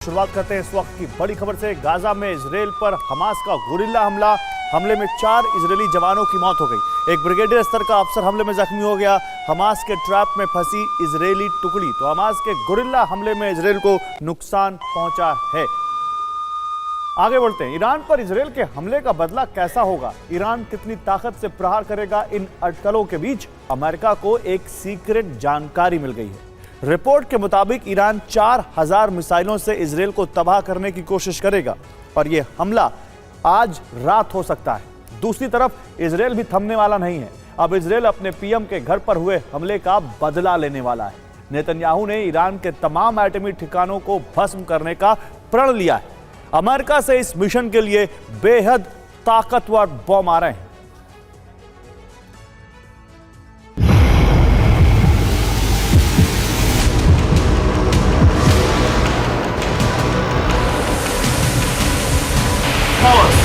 शुरुआत करते हैं इस वक्त की बड़ी खबर से। गाजा में इजराइल पर हमास का गुरिल्ला हमले में 4 इजरायली जवानों की मौत हो गई। एक ब्रिगेडियर स्तर का अफसर हमले में जख्मी हो गया। हमास के ट्रैप में फंसी इजरायली टुकड़ी। तो हमास के गुरिल्ला हमले में इजराइल को नुकसान पहुंचा है। आगे बढ़ते हैं। ईरान पर इजराइल के हमले का बदला कैसा होगा, ईरान कितनी ताकत से प्रहार करेगा, इन अटकलों के बीच अमेरिका को एक सीक्रेट जानकारी मिल गई है। रिपोर्ट के मुताबिक ईरान 4000 मिसाइलों से इजराइल को तबाह करने की कोशिश करेगा और यह हमला आज रात हो सकता है। दूसरी तरफ इजराइल भी थमने वाला नहीं है। अब इजराइल अपने पीएम के घर पर हुए हमले का बदला लेने वाला है। नेतन्याहू ने ईरान के तमाम एटमी ठिकानों को भस्म करने का प्रण लिया है। अमेरिका से इस मिशन के लिए बेहद ताकतवर बम आ रहे हैं।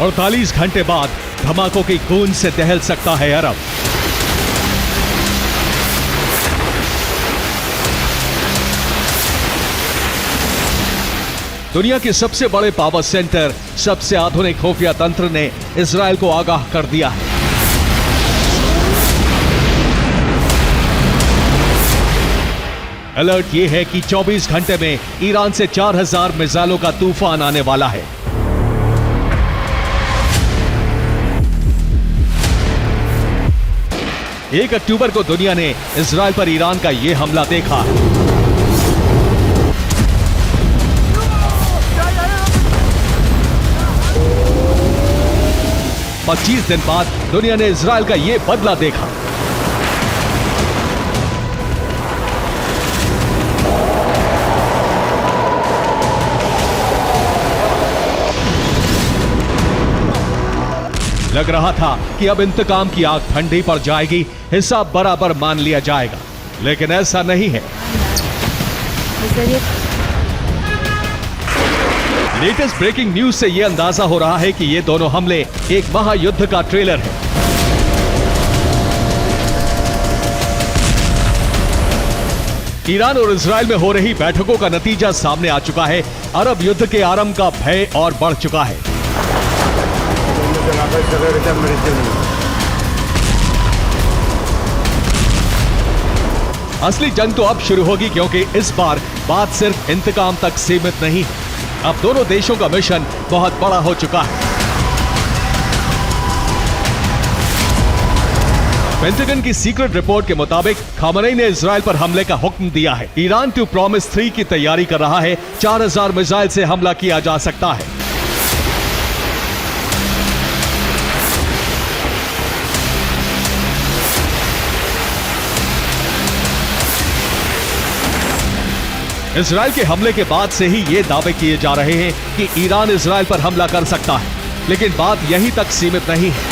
और 48 घंटे बाद धमाकों की गूंज से दहल सकता है अरब। दुनिया के सबसे बड़े पावर सेंटर, सबसे आधुनिक खुफिया तंत्र ने इजराइल को आगाह कर दिया है। अलर्ट यह है कि 24 घंटे में ईरान से 4000 मिसाइलों का तूफान आने वाला है। एक अक्टूबर को दुनिया ने इजराइल पर ईरान का यह हमला देखा। पच्चीस दिन बाद दुनिया ने इजराइल का यह बदला देखा। लग रहा था कि अब इंतकाम की आग ठंडी पड़ जाएगी, हिसाब बराबर मान लिया जाएगा, लेकिन ऐसा नहीं है। लेटेस्ट ब्रेकिंग न्यूज से यह अंदाजा हो रहा है कि ये दोनों हमले एक महायुद्ध का ट्रेलर है। ईरान और इजराइल में हो रही बैठकों का नतीजा सामने आ चुका है। अरब युद्ध के आरंभ का भय और बढ़ चुका है। असली जंग तो अब शुरू होगी, क्योंकि इस बार बात सिर्फ इंतकाम तक सीमित नहीं है। अब दोनों देशों का मिशन बहुत बड़ा हो चुका है। पेंटागन की सीक्रेट रिपोर्ट के मुताबिक खामनेई ने इजराइल पर हमले का हुक्म दिया है। ईरान टू प्रॉमिस 3 की तैयारी कर रहा है। 4000 मिसाइल से हमला किया जा सकता है। इजराइल के हमले के बाद से ही ये दावे किए जा रहे हैं कि ईरान इजराइल पर हमला कर सकता है, लेकिन बात यहीं तक सीमित नहीं है।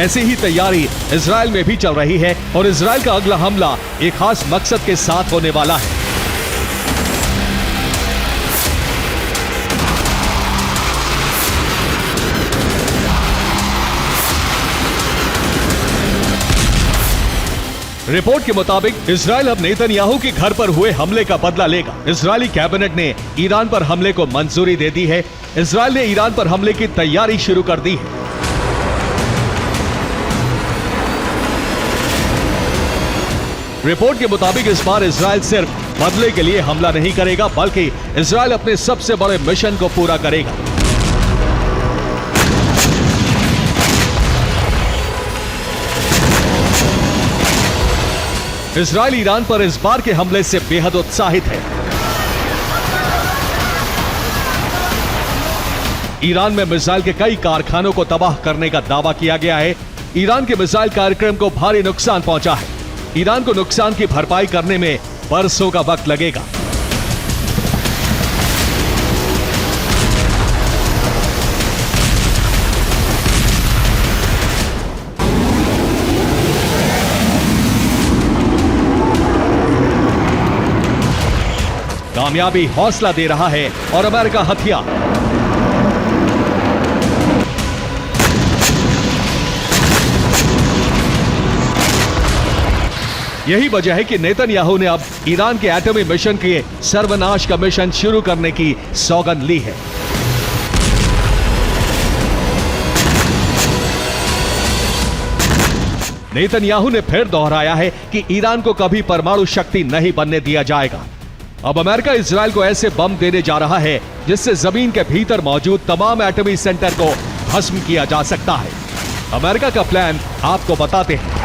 ऐसी ही तैयारी इजराइल में भी चल रही है और इजराइल का अगला हमला एक खास मकसद के साथ होने वाला है। रिपोर्ट के मुताबिक इजराइल अब नेतन्याहू के घर पर हुए हमले का बदला लेगा। इजरायली कैबिनेट ने ईरान पर हमले को मंजूरी दे दी है। इजराइल ने ईरान पर हमले की तैयारी शुरू कर दी है। रिपोर्ट के मुताबिक इस बार इजराइल सिर्फ बदले के लिए हमला नहीं करेगा, बल्कि इजराइल अपने सबसे बड़े मिशन को पूरा करेगा। इजराइल ईरान पर इस बार के हमले से बेहद उत्साहित है। ईरान में मिसाइल के कई कारखानों को तबाह करने का दावा किया गया है। ईरान के मिसाइल कार्यक्रम को भारी नुकसान पहुंचा है। ईरान को नुकसान की भरपाई करने में बरसों का वक्त लगेगा। कामयाबी हौसला दे रहा है और अमेरिका हथियार। यही वजह है कि नेतन्याहू ने अब ईरान के एटमी मिशन के सर्वनाश का मिशन शुरू करने की सौगंध ली है। नेतन्याहू ने फिर दोहराया है कि ईरान को कभी परमाणु शक्ति नहीं बनने दिया जाएगा। अब अमेरिका इजराइल को ऐसे बम देने जा रहा है जिससे जमीन के भीतर मौजूद तमाम एटमी सेंटर को भस्म किया जा सकता है। अमेरिका का प्लान आपको बताते हैं।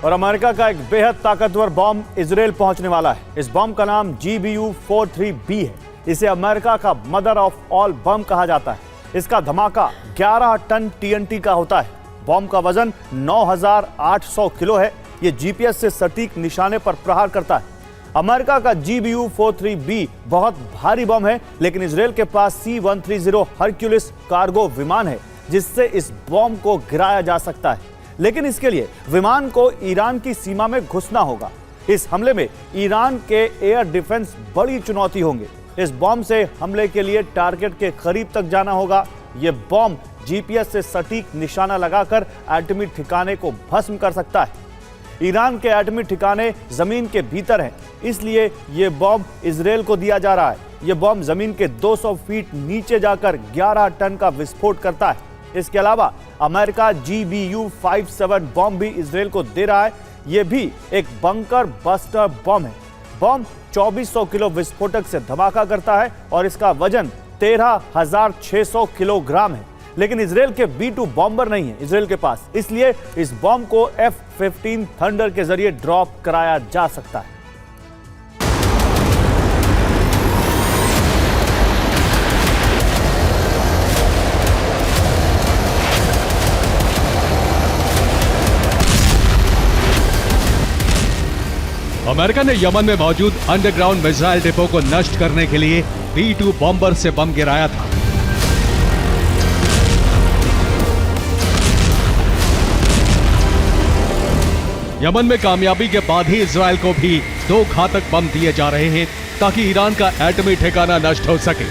और अमेरिका का एक बेहद ताकतवर बॉम्ब इजराइल पहुंचने वाला है। इस बॉम्ब का नाम GBU-43B है। इसे अमेरिका का मदर ऑफ ऑल बम कहा जाता है। इसका धमाका 11 टन TNT का होता है। बॉम्ब का वजन 9,800 किलो है। यह GPS से सटीक निशाने पर प्रहार करता है। अमेरिका का GBU-43B बहुत भारी बम है, लेकिन इजराइल के पास C-130 हरक्यूलिस कार्गो विमान है जिससे इस बॉम्ब को गिराया जा सकता है। लेकिन इसके लिए विमान को ईरान की सीमा में घुसना होगा। इस हमले में ईरान के एयर डिफेंस बड़ी चुनौती होंगे। इस बॉम्ब से हमले के लिए टारगेट के करीब तक जाना होगा। यह बॉम्ब GPS से सटीक निशाना लगाकर एटमी ठिकाने को भस्म कर सकता है। ईरान के एटमी ठिकाने जमीन के भीतर हैं, इसलिए यह बॉम्ब इजराइल को दिया जा रहा है। यह बॉम्ब जमीन के 200 फीट नीचे जाकर 11 टन का विस्फोट करता है। इसके अलावा अमेरिका GBU-57 बॉम्ब भी इजराइल को दे रहा है। यह भी एक बंकर बस्टर बॉम्ब है। बॉम्ब 2400 किलो विस्फोटक से धमाका करता है और इसका वजन 13,600 किलोग्राम है। लेकिन इजराइल के B-2 बॉम्बर नहीं है इजराइल के पास, इसलिए इस बॉम्ब को F-15 थंडर के जरिए ड्रॉप कराया जा सकता है। अमेरिका ने यमन में मौजूद अंडरग्राउंड मिसाइल डिपो को नष्ट करने के लिए B-2 बॉम्बर से बम गिराया था। यमन में कामयाबी के बाद ही इजराइल को भी 2 घातक बम दिए जा रहे हैं ताकि ईरान का एटमी ठिकाना नष्ट हो सके।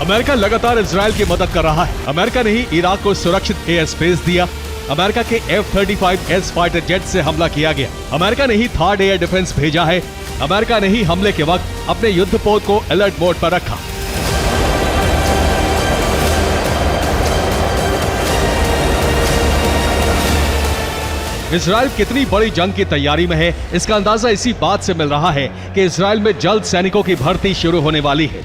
अमेरिका लगातार इजराइल की मदद कर रहा है। अमेरिका ने ही इराक को सुरक्षित एयर स्पेस दिया। अमेरिका के F-35S फाइटर जेट से हमला किया गया। अमेरिका ने ही थर्ड एयर डिफेंस भेजा है। अमेरिका ने ही हमले के वक्त अपने युद्धपोत को अलर्ट मोड पर रखा। इजराइल कितनी बड़ी जंग की तैयारी में है, इसका अंदाजा इसी बात से मिल रहा है कि इजराइल में जल्द सैनिकों की भर्ती शुरू होने वाली है।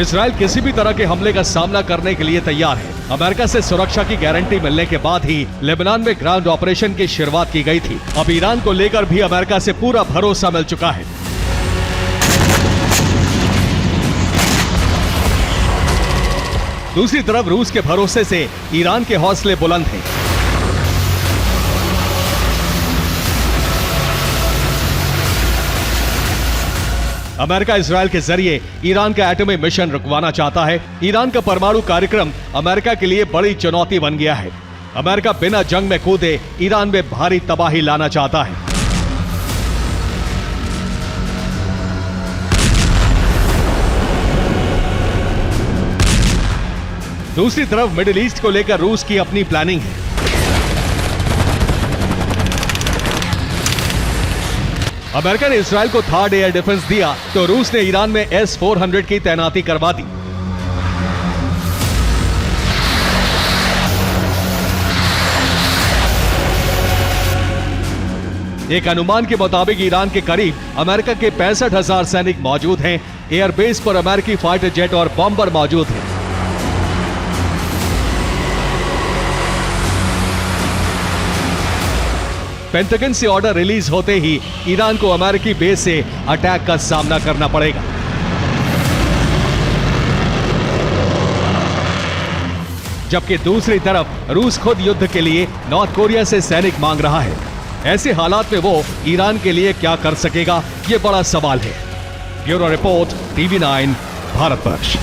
इजराइल किसी भी तरह के हमले का सामना करने के लिए तैयार है। अमेरिका से सुरक्षा की गारंटी मिलने के बाद ही लेबनान में ग्राउंड ऑपरेशन की शुरुआत की गई थी। अब ईरान को लेकर भी अमेरिका से पूरा भरोसा मिल चुका है। दूसरी तरफ रूस के भरोसे से ईरान के हौसले बुलंद हैं। अमेरिका इजराइल के जरिए ईरान का एटमी मिशन रुकवाना चाहता है। ईरान का परमाणु कार्यक्रम अमेरिका के लिए बड़ी चुनौती बन गया है। अमेरिका बिना जंग में कूदे ईरान में भारी तबाही लाना चाहता है। दूसरी तरफ मिडिल ईस्ट को लेकर रूस की अपनी प्लानिंग है। अमेरिका ने इजराइल को थर्ड एयर डिफेंस दिया तो रूस ने ईरान में S-400 की तैनाती करवा दी। एक अनुमान के मुताबिक ईरान के करीब अमेरिका के 65,000 सैनिक मौजूद हैं। एयरबेस पर अमेरिकी फाइटर जेट और बॉम्बर मौजूद हैं। पेंटागन से ऑर्डर रिलीज होते ही ईरान को अमेरिकी बेस से अटैक का सामना करना पड़ेगा। जबकि दूसरी तरफ रूस खुद युद्ध के लिए नॉर्थ कोरिया से सैनिक मांग रहा है। ऐसे हालात में वो ईरान के लिए क्या कर सकेगा, ये बड़ा सवाल है। Bureau report, TV9, Bharatvarsh.